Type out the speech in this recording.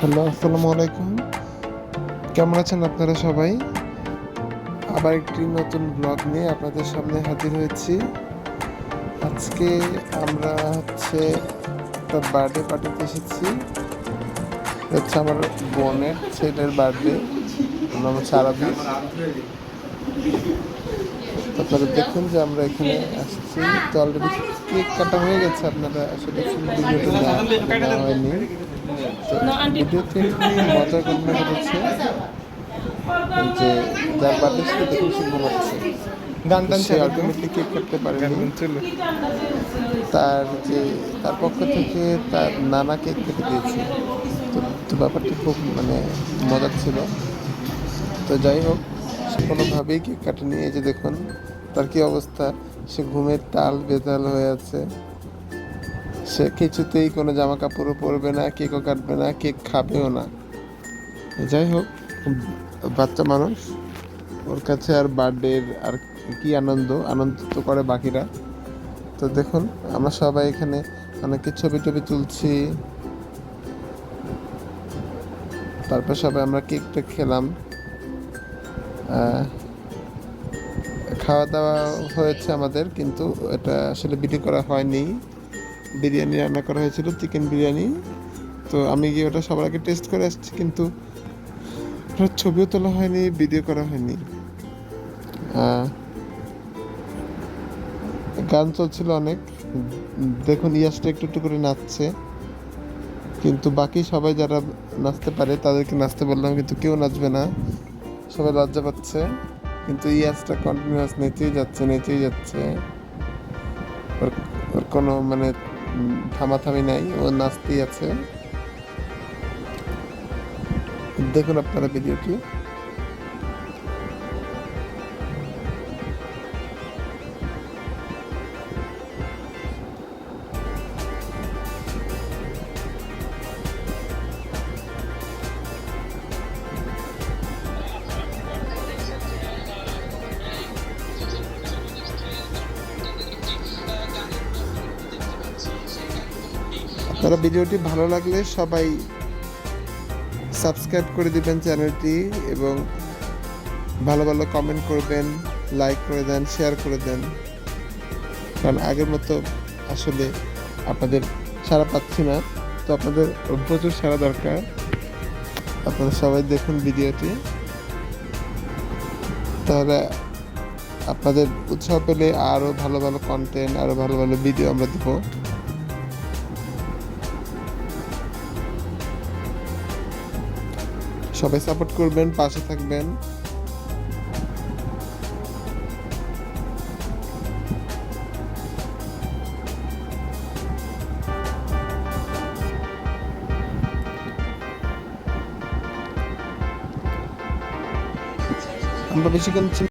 Hello, আসসালামু আলাইকুম। কেমন আছেন আপনারা সবাই? আবার একটি নতুন ব্লগ নিয়ে আপনাদের সামনে হাজির হয়েছি। আজকে আমরা একটা বার্থডে পার্টিতে এসেছি। এটা আমার বোনের ছেলের বার্থডে। ওর নাম হচ্ছে আরাবিক। আপনারা দেখুন যে আমরা এখানে আসছি। তো অলরেডি কেক কাটা হয়ে গেছে। আপনারা আসলে ফুল ভিডিওটা নেওয়া হয়নি। তো ভিডিওতে একটি মজার ঘটনা ঘটেছে যে যার বার্থডে ছিল দেখুন সে ঘুমাচ্ছে। গান তো টান সে চালু তো আলটিমেটলি কেক কাটতে গান পারেনি। টান চালু তার যে তার পক্ষ থেকে তার নানা কেক কেটে দিয়েছে। তো তো ব্যাপারটি খুব মজার ছিল। তো যাই হোক, সে কোনোভাবেই কেক কাটেনি। এই যে দেখুন তার কি অবস্থা, সে ঘুমের তাল বেতাল হয়ে আছে। সে কিছুতেই কোনো জামা কাপড়ও পরবে না, কেকও কাটবে না, কেক খাবেও না। যাই হোক, বাচ্চা মানুষ, ওর কাছে আর বার্থডের আর কি আনন্দ, আনন্দ তো করে বাকিরা। তো দেখুন আমরা সবাই এখানে অনেকে ছবি টবি তুলছি। তারপর সবাই আমরা কেকটা খেলাম। আহ, খাওয়া দাওয়া হয়েছে আমাদের, কিন্তু এটা আসলে ভিডিও করা হয়নি। বিরিয়ানি রান্না করা হয়েছিল, চিকেন বিরিয়ানি। তো আমি গিয়ে ওটা সবার আগে টেস্ট করে আসছি, কিন্তু ওটার ছবিও তোলা হয়নি, ভিডিও করা হয়নি। আহ, গান চলছিল অনেক। দেখুন ইয়াসটা একটু একটু করে নাচছে, কিন্তু বাকি সবাই যারা নাচতে পারে তাদেরকে নাচতে বললাম, কিন্তু কেউ নাচবে না, সবাই লজ্জা পাচ্ছে। কিন্তু ইয়াসটা কন্টিনিউয়াস নেচেই যাচ্ছে, নেচেই যাচ্ছে। ওর ওর কোনো থামাথামি নাই, ও নাচতেই আছে। দেখুন আপনারা ভিডিওটি। আপনারা ভিডিওটি ভালো লাগলে সবাই সাবস্ক্রাইব করে দিবেন চ্যানেলটি, এবং ভালো ভালো কমেন্ট করবেন, লাইক করে দেন, শেয়ার করে দেন। কারণ আগের মতো আসলে আপনাদের সাড়া পাচ্ছি না। তো আপনাদের প্রচুর সাড়া দরকার। আপনারা সবাই দেখুন ভিডিওটি, তাহলে আপনাদের উৎসাহ পেলে আরও ভালো ভালো কন্টেন্ট, আরও ভালো ভালো ভিডিও আমরা দেবো। সবাই সাপোর্ট করবেন, পাশে থাকবেন। আমরা বেশিক্ষণ